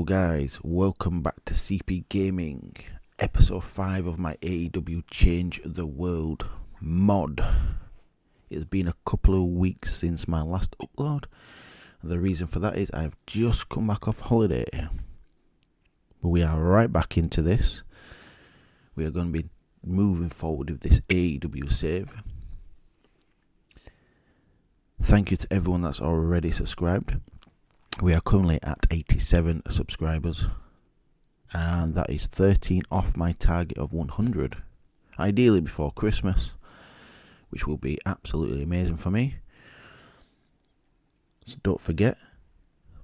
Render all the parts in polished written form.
guys, welcome back to CP Gaming, episode 5 of my AEW Change the World mod. It's been a couple of weeks since my last upload. The reason for that is I've just come back off holiday. But we are right back into this. We are going to be moving forward with this AEW save. Thank you to everyone that's already subscribed. We are currently at 87 subscribers, and that is 13 off my target of 100, ideally before Christmas, which will be absolutely amazing for me. So don't forget,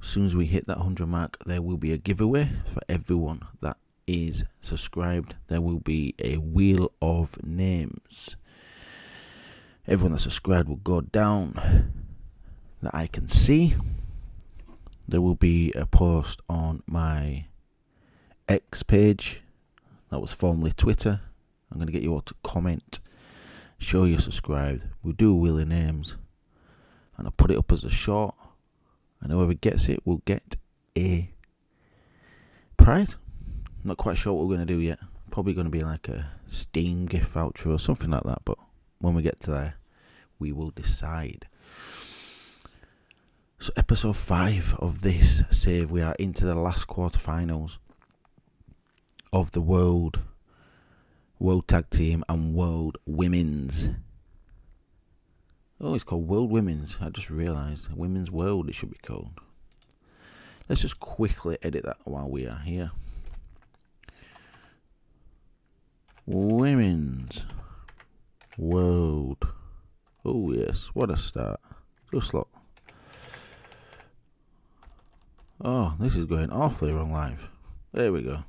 as soon as we hit that 100 mark, there will be a giveaway for everyone that is subscribed. There will be a wheel of names. Everyone that's subscribed will go down that I can see. There will be a post on my X page, that was formerly Twitter. I'm going to get you all to comment, show you're subscribed. We'll do a wheel of names, and I'll put it up as a short, and whoever gets it will get a prize. Not quite sure what we're going to do yet. Probably going to be like a Steam gift voucher or something like that, but when we get to there, we will decide. So episode 5 of this save, we are into the last quarterfinals of the World Tag Team and World Women's. Oh, it's called World Women's. I just realised. Women's World it should be called. Let's just quickly edit that while we are here. Women's World. Oh yes, what a start. Just look. Oh, this is going awfully wrong live. There we go.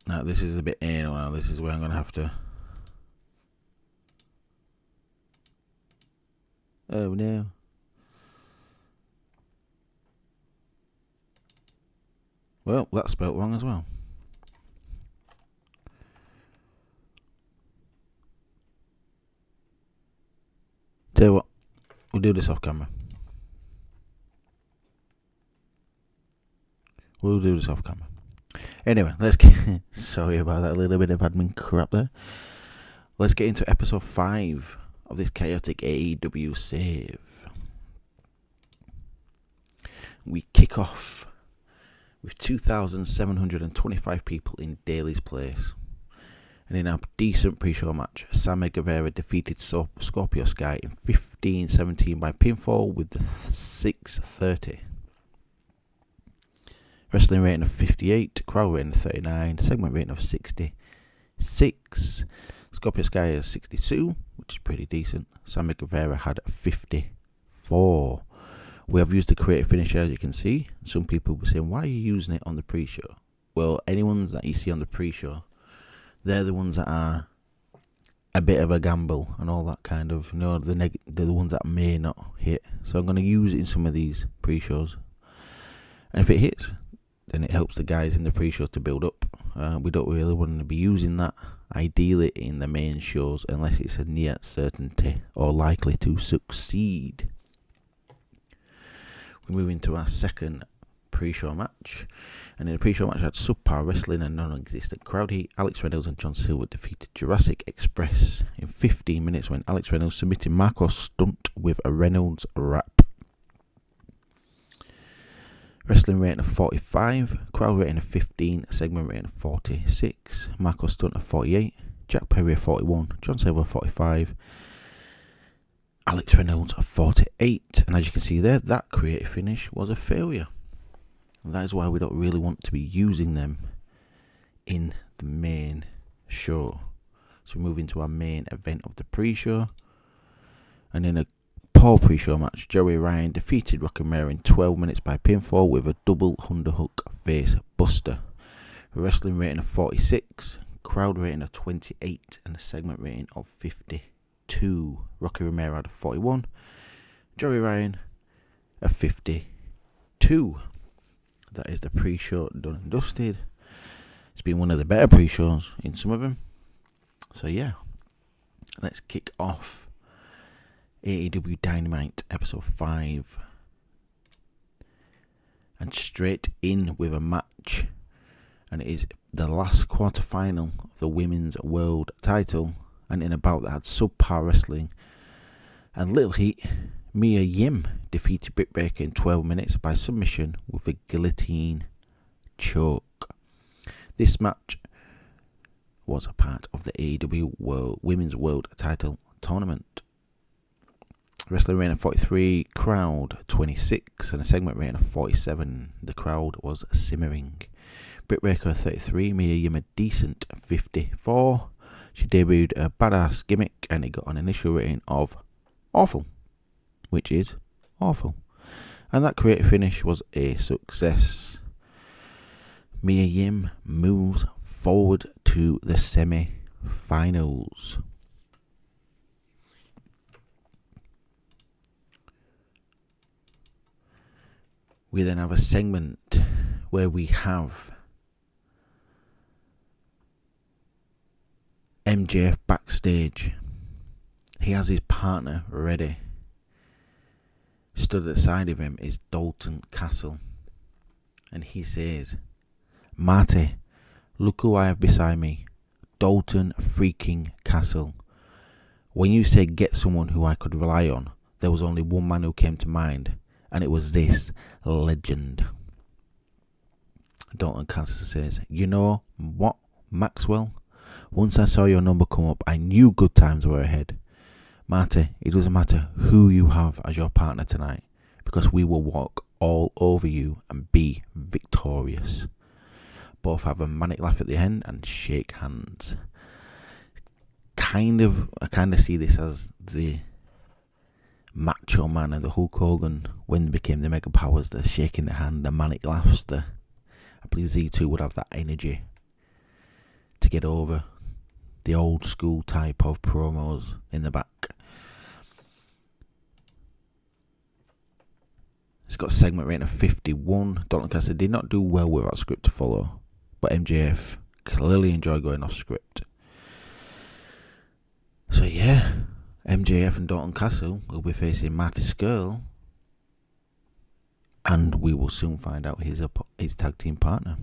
Now this is a bit anal now. This is where I'm going to have to... Oh no. Well, that's spelt wrong as well. Tell you what, we'll do this off camera. Anyway, let's get... Sorry about that little bit of admin crap there. Let's get into episode 5 of this chaotic AEW save. We kick off with 2,725 people in Daly's Place. And in a decent pre-show match, Sammy Guevara defeated Scorpio Sky in 15-17 by pinfall with the 6:30. Wrestling rating of 58, crowd rating of 39, segment rating of 66. Scorpio Sky has 62, which is pretty decent. Sammy Guevara had 54. We have used the creative finisher, as you can see. Some people were saying, why are you using it on the pre-show? Well, anyone that you see on the pre-show, they're the ones that are a bit of a gamble and all that kind of, they're the ones that may not hit. So I'm going to use it in some of these pre-shows. And if it hits, then it helps the guys in the pre-show to build up. We don't really want to be using that, ideally, in the main shows, unless it's a near certainty or likely to succeed. We move into our second pre-show match, and in the pre-show match I had subpar wrestling and non-existent crowd heat. Alex Reynolds and John Silver defeated Jurassic Express in 15 minutes when Alex Reynolds submitted Marco's stunt with a Reynolds wrap. Wrestling rating of 45, crowd rating of 15, segment rating of 46, Marco's stunt of 48, Jack Perry of 41, John Silver of 45, Alex Reynolds of 48, and as you can see there, that creative finish was a failure. And that is why we don't really want to be using them in the main show. So we move into our main event of the pre-show. And in a poor pre-show match, Joey Ryan defeated Rocky Romero in 12 minutes by pinfall with a double underhook face buster. A wrestling rating of 46, crowd rating of 28, and a segment rating of 52. Rocky Romero had a 41, Joey Ryan a 52. That is the pre-show done and dusted. It's been one of the better pre-shows in some of them. So yeah, let's kick off AEW Dynamite episode 5. And straight in with a match. And it is the last quarter-final of the Women's World title. And in a bout that had subpar wrestling and little heat, Mia Yim defeated Britt Baker in 12 minutes by submission with a guillotine choke. This match was a part of the AEW Women's World title tournament. Wrestling rating of 43, crowd 26, and a segment rating of 47. The crowd was simmering. Britt Baker 33, Mia Yim a decent 54. She debuted a badass gimmick and it got an initial rating of awful, which is awful. And that creative finish was a success. Mia Yim moves forward to the semi-finals. We then have a segment where we have MJF backstage. He has his partner ready. Stood at the side of him is Dalton Castle. And he says, "Marty, look who I have beside me. Dalton freaking Castle. When you said get someone who I could rely on, there was only one man who came to mind. And it was this legend." Dalton Castle says, "You know what, Maxwell? Once I saw your number come up, I knew good times were ahead. Marty, it doesn't matter who you have as your partner tonight, because we will walk all over you and be victorious." Both have a manic laugh at the end and shake hands. I kind of see this as the Macho Man and the Hulk Hogan when they became the Mega Powers, the shaking the hand, the manic laughs. I believe these two would have that energy to get over the old school type of promos in the back. It's got a segment rating of 51. Dalton Castle did not do well without script to follow, but MJF clearly enjoyed going off script. So yeah, MJF and Dalton Castle will be facing Marty Scurll, and we will soon find out his tag team partner.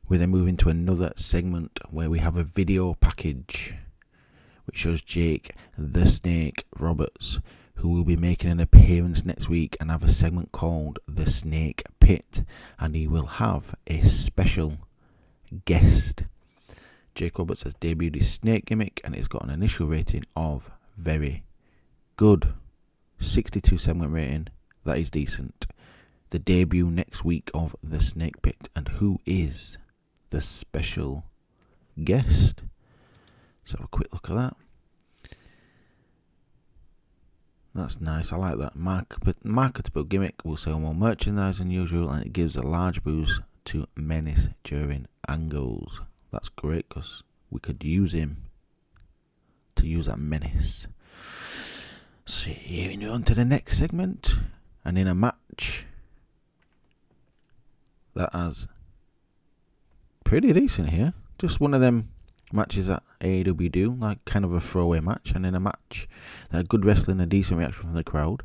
We then move into another segment where we have a video package which shows Jake the Snake Roberts, who will be making an appearance next week and have a segment called The Snake Pit, and he will have a special guest. Jake Roberts has debuted his snake gimmick and it's got an initial rating of very good. 62 segment rating, that is decent. The debut next week of The Snake Pit, and who is the special guest? Let's have a quick look at that. That's nice, I like that. Marketable gimmick will sell more merchandise than usual, and it gives a large boost to Menace during angles. That's great because we could use him to use that Menace. So here we go on to the next segment, and in a match that has pretty decent here, just one of them matches that AEW do, like kind of a throwaway match, and in a match that had good wrestling and a decent reaction from the crowd,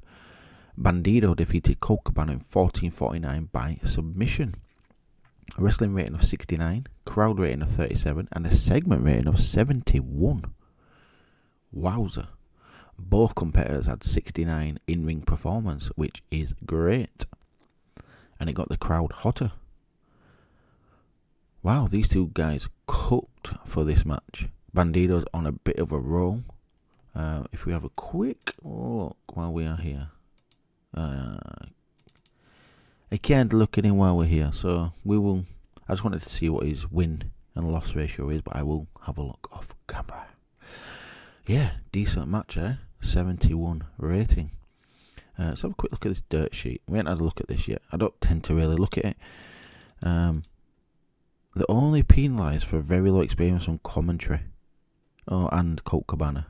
Bandido defeated Colt Cabana in 14:49 by submission. A wrestling rating of 69, crowd rating of 37, and a segment rating of 71. Wowzer. Both competitors had 69 in-ring performance, which is great. And it got the crowd hotter. Wow, these two guys cooked for this match. Bandido's on a bit of a roll. If we have a quick look while we are here. I can't look at him while we're here, so I just wanted to see what his win and loss ratio is, but I will have a look off camera. Yeah, decent match, 71 rating. Let's have a quick look at this dirt sheet. We haven't had a look at this yet. I don't tend to really look at it. The only penalised for very low experience on commentary. And Colt Cabana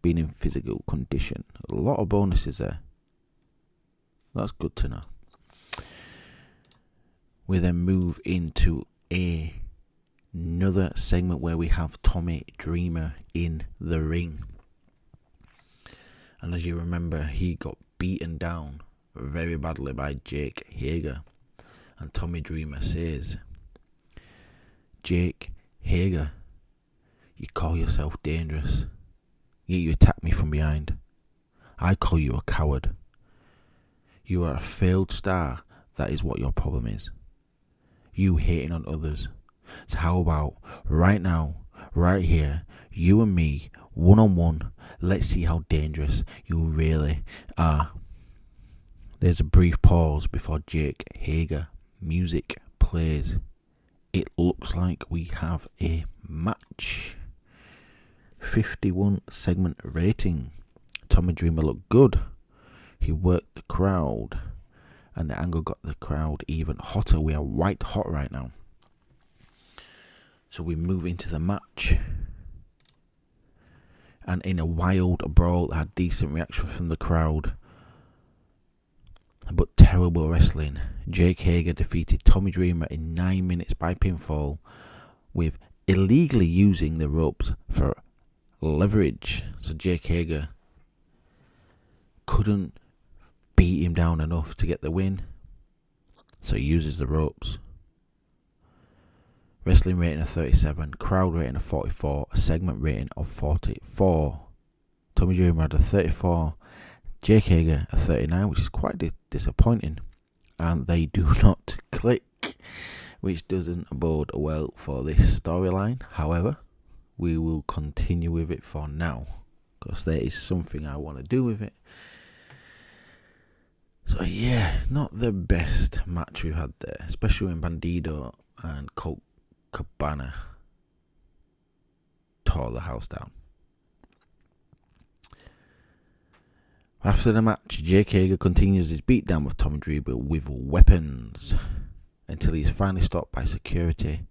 being in physical condition. A lot of bonuses there. That's good to know. We then move into another segment where we have Tommy Dreamer in the ring. And as you remember, he got beaten down very badly by Jake Hager. And Tommy Dreamer says, Jake Hager, you call yourself dangerous, yet you attack me from behind. I call you a coward. You are a failed star. That is what your problem is. You hating on others. So how about right now, right here, you and me, one-on-one, let's see how dangerous you really are. There's a brief pause before Jake Hager music plays. It looks like we have a match. 51 segment rating. Tommy Dreamer looked good. He worked the crowd, and the angle got the crowd even hotter. We are white hot right now. So we move into the match. And in a wild brawl that had decent reaction from the crowd, but terrible wrestling, Jake Hager defeated Tommy Dreamer in 9 minutes by pinfall with illegally using the ropes for leverage. So Jake Hager couldn't beat him down enough to get the win, so he uses the ropes. Wrestling rating of 37, crowd rating of 44, a segment rating of 44. Tommy Dreamer had a 34, Jake Hager a 39, which is quite disappointing, and they do not click, which doesn't bode well for this storyline. However, we will continue with it for now, because there is something I want to do with it. So yeah, not the best match we've had there, especially when Bandido and Colt Cabana tore the house down. After the match, Jake Hager continues his beatdown with Tommy Dreamer with weapons until he is finally stopped by security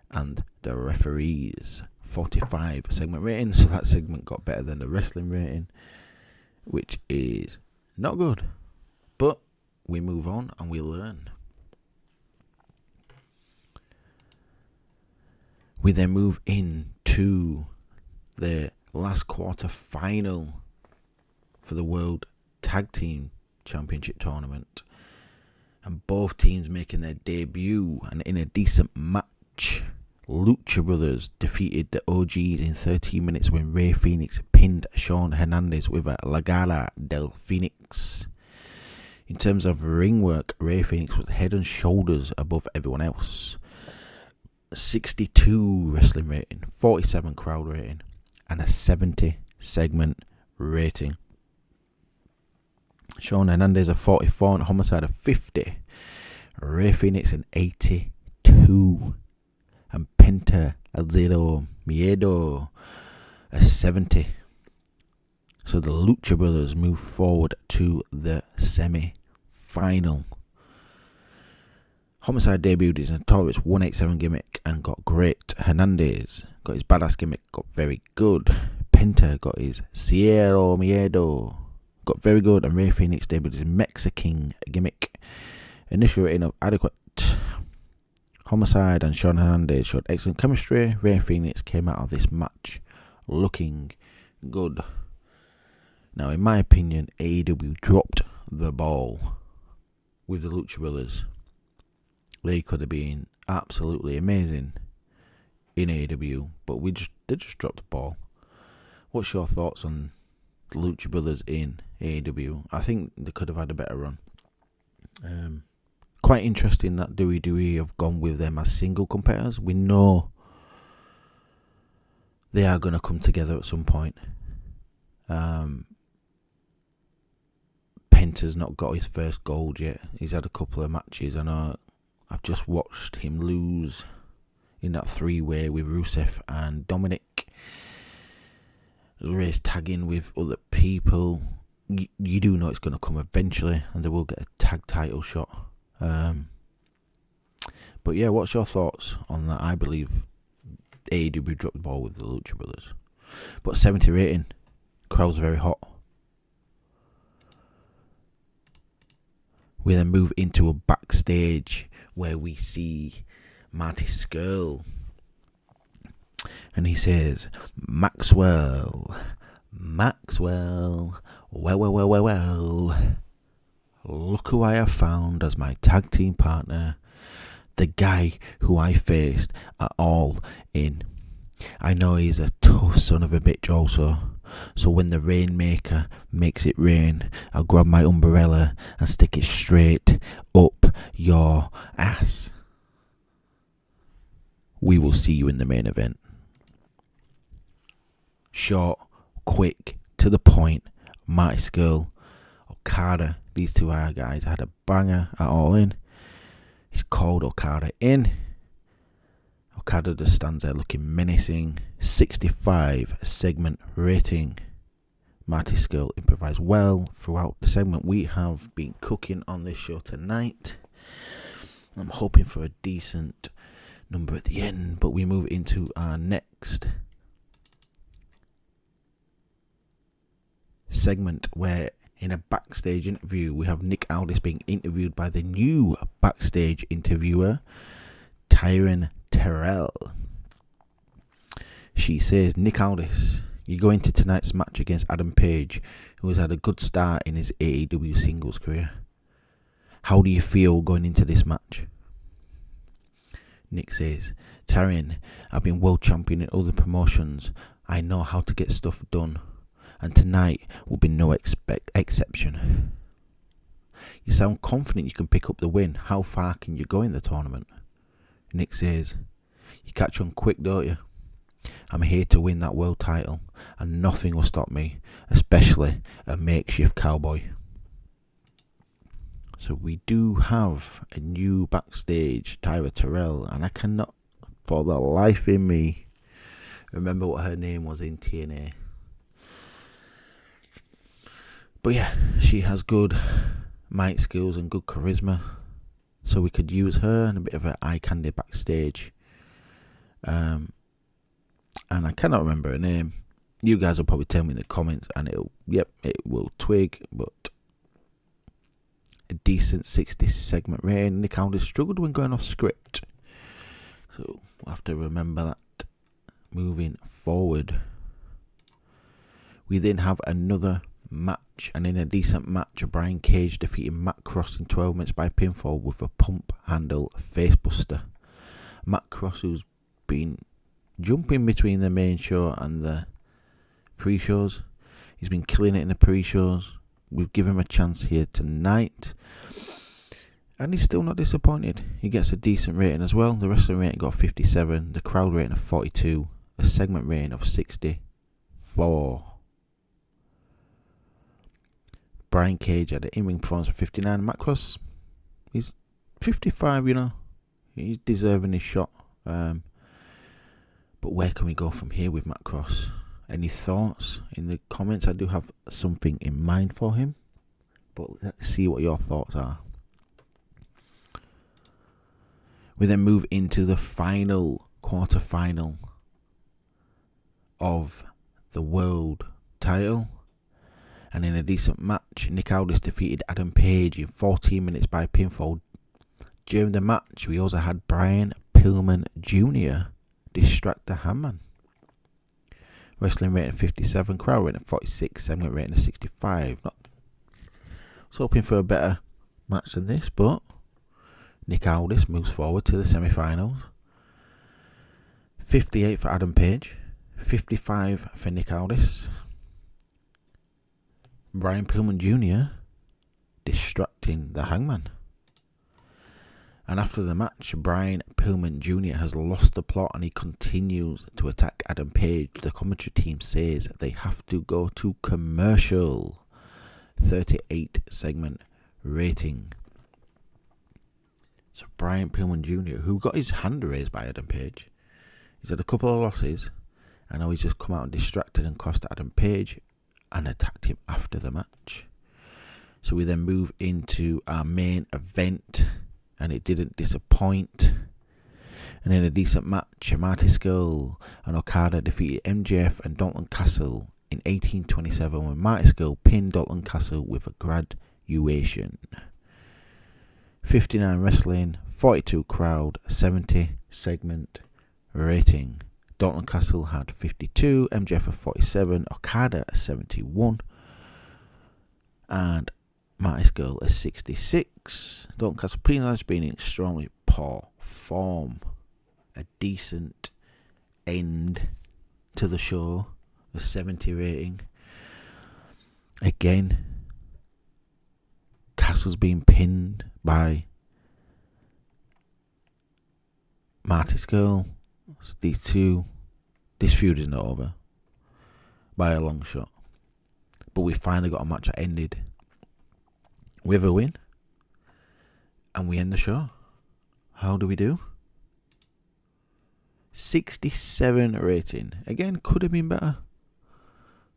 and the referees. 45 segment rating, so that segment got better than the wrestling rating, which is not good. But we move on and we learn. We then move into the last quarter final for the World Tag Team Championship Tournament. And both teams making their debut, and in a decent match, Lucha Brothers defeated the OGs in 13 minutes when Rey Fenix pinned Shawn Hernandez with a Legada del Phoenix. In terms of ring work, Rey Fenix was head and shoulders above everyone else. 62 wrestling rating, 47 crowd rating, and a 70 segment rating. Shawn Hernandez a 44 and Homicide a 50. Rey Fenix an 82. And Penta Alzado Miedo a 70. So the Lucha Brothers move forward to the semi-final. Homicide debuted his notorious 187 gimmick and got great. Hernandez got his badass gimmick, got very good. Penta got his Cielo Miedo, got very good. And Rey Fenix debuted his Mexican gimmick. Initial rating of adequate. Homicide and Shawn Hernandez showed excellent chemistry. Rey Fenix came out of this match looking good. Now, in my opinion, AEW dropped the ball with the Lucha Brothers. They could have been absolutely amazing in AEW, but they just dropped the ball. What's your thoughts on the Lucha Brothers in AEW? I think they could have had a better run. Quite interesting that Dewey have gone with them as single competitors. We know they are going to come together at some point. Penta's not got his first gold yet. He's had a couple of matches. I know I've just watched him lose in that 3-way with Rusev and Dominic. Ray's tagging with other people. You do know it's going to come eventually, and they will get a tag title shot. But yeah, what's your thoughts on that? I believe AEW dropped the ball with the Lucha Brothers. But 70 rating, crowd's very hot. We then move into a backstage where we see Marty Scurll. And he says, Maxwell, Well. Look who I have found as my tag team partner. The guy who I faced at All In. I know he's a tough son of a bitch also. So when the Rainmaker makes it rain, I'll grab my umbrella and stick it straight up your ass. We will see you in the main event. Short, quick, to the point. Marty Scurll, Okada, these two guys had a banger at All In. He's called Okada in. Okada just stands there looking menacing. 65 segment rating. Marty Scurll improvised well throughout the segment. We have been cooking on this show tonight. I'm hoping for a decent number at the end, but we move into our next segment where in a backstage interview we have Nick Aldis being interviewed by the new backstage interviewer Tyron Terrell. She says, Nick Aldis, you go into tonight's match against Adam Page, who has had a good start in his AEW singles career. How do you feel going into this match? Nick says, Tyron, I've been world champion in other promotions. I know how to get stuff done. And tonight will be no exception. You sound confident you can pick up the win. How far can you go in the tournament? Nick says, you catch on quick, don't you? I'm here to win that world title, and nothing will stop me, especially a makeshift cowboy. So we do have a new backstage, Tyra Terrell, and I cannot, for the life in me, remember what her name was in TNA. But yeah, she has good mic skills and good charisma, so we could use her and a bit of an eye candy backstage. And I cannot remember her name. You guys will probably tell me in the comments, and it will twig. But a decent 60 segment rating. Nick Aldis struggled when going off script, so we'll have to remember that moving forward. We then have another match, and in a decent match, Brian Cage defeated Matt Cross in 12 minutes by pinfall with a pump handle facebuster. Matt Cross, who's been jumping between the main show and the pre-shows, he's been killing it in the pre-shows. We've given him a chance here tonight, and he's still not disappointed. He gets a decent rating as well. The wrestling rating got 57, the crowd rating of 42, a segment rating of 64. Brian Cage had an in-ring performance of 59. Matt Cross, he's 55, you know. He's deserving his shot. But where can we go from here with Matt Cross? Any thoughts in the comments? I do have something in mind for him, but let's see what your thoughts are. We then move into the final quarter-final of the world title. And in a decent match, Nick Aldis defeated Adam Page in 14 minutes by pinfall. During the match, we also had Brian Pillman Jr. distract the Hangman. Wrestling rating 57, crowd rating 46, segment rating 65. I was hoping for a better match than this, but Nick Aldis moves forward to the semi-finals. 58 for Adam Page, 55 for Nick Aldis. Brian Pillman Jr. distracting the Hangman. And after the match, Brian Pillman Jr. has lost the plot and he continues to attack Adam Page. The commentary team says they have to go to commercial. 38 segment rating. So Brian Pillman Jr., who got his hand raised by Adam Page, he's had a couple of losses, and now he's just come out and distracted and cost Adam Page and attacked him after the match. So we then move into our main event, and it didn't disappoint. And in a decent match, Marty Scurll and Okada defeated MJF and Dalton Castle in 1827 when Marty Scurll pinned Dalton Castle with a graduation. 59 wrestling, 42 crowd, 70 segment rating. Dalton Castle had 52, MJF a 47, Okada a 71. and Marty Scurll is 66. Don Casapino has been in extremely poor form. A decent end to the show, a 70 rating. Again, Castle's been pinned by Marty Scurll. This feud is not over by a long shot. But we finally got a match that ended with a win. And we end the show. How do we do? 67 rating. Again, could have been better.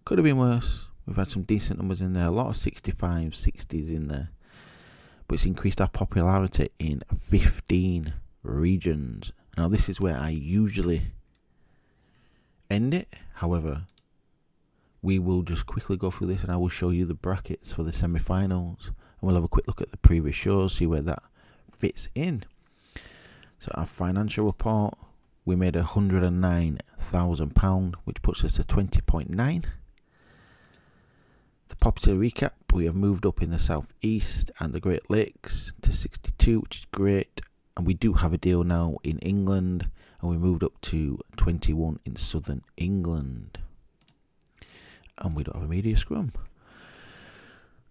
Could have been worse. We've had some decent numbers in there. A lot of 65s, 60s in there. But it's increased our popularity in 15 regions. Now, this is where I usually end it. However, we will just quickly go through this and I will show you the brackets for the semi-finals. And we'll have a quick look at the previous shows, see where that fits in. So our financial report, we made £109,000, which puts us to 20.9. The popular recap, we have moved up in the Southeast and the Great Lakes to 62, which is great. And we do have a deal now in England, and we moved up to 21 in Southern England. And we don't have a media scrum.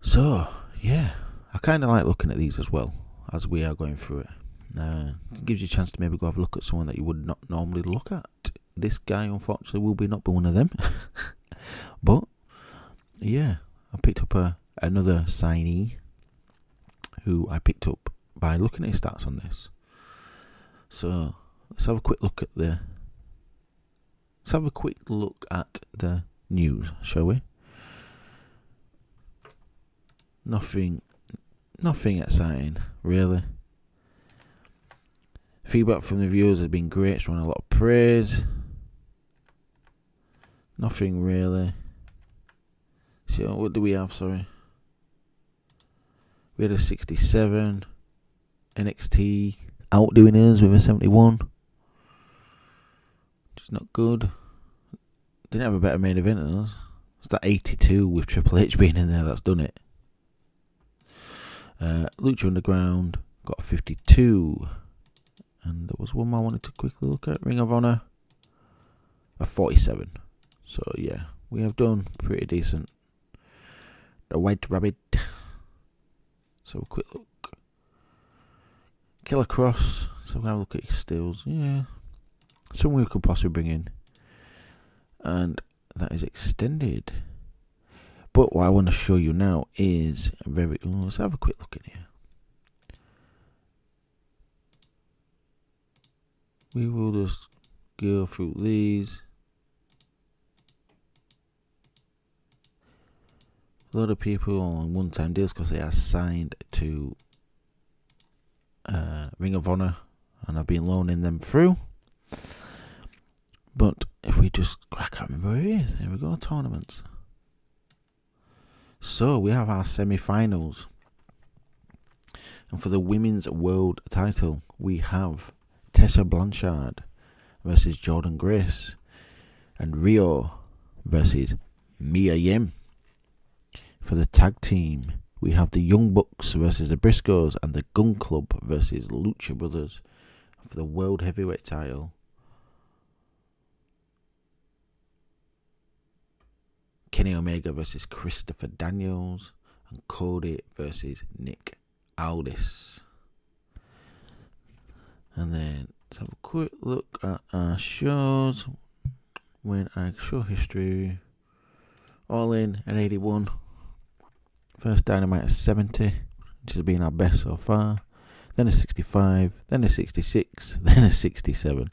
So, yeah, I kind of like looking at these as well, as we are going through it. It gives you a chance to maybe go have a look at someone that you would not normally look at. This guy, unfortunately, will not be one of them. But, yeah, I picked up another signee who I picked up by looking at his stats on this. So, let's have a quick look at the news, shall we? Nothing exciting, really. Feedback from the viewers has been great. It's won a lot of praise. Nothing really. So what do we have? Sorry, we had a 67. NXT outdoing us with a 71. Which is not good. Didn't have a better main event than us. It's that 82 with Triple H being in there that's done it. Lucha Underground got a 52. And there was one more I wanted to quickly look at. Ring of Honor, a 47. So yeah, we have done pretty decent. The White Rabbit. So a quick look. Killer Cross. So we're going to have a look at your stills. Yeah. Someone we could possibly bring in. And that is extended. But what I want to show you now is let's have a quick look in here. We will just go through these. A lot of people on one-time deals because they are signed to Ring of Honor, and I've been loaning them through. But if we I can't remember where it is. Here we go, tournaments. So we have our semi-finals, and for the women's world title, we have Tessa Blanchard versus Jordan Grace, and Rio versus Mia Yim. For the tag team, we have the Young Bucks versus the Briscoes, and the Gun Club versus Lucha Brothers. For the world heavyweight title, Kenny Omega versus Christopher Daniels, and Cody versus Nick Aldis. And then let's have a quick look at our shows. When I show history, All In at 81. First Dynamite at 70, which has been our best so far. Then a 65, then a 66, then a 67.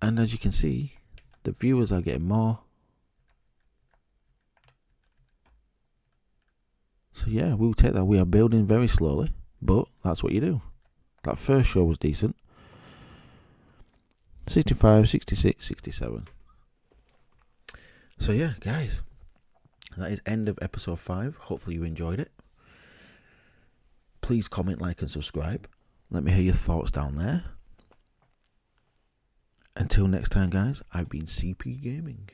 And as you can see, the viewers are getting more. So yeah, we'll take that. We are building very slowly, but that's what you do. That first show was decent. 65, 66, 67. So yeah, guys, that is end of episode 5. Hopefully you enjoyed it. Please comment, like and subscribe. Let me hear your thoughts down there. Until next time, guys, I've been CP Gaming.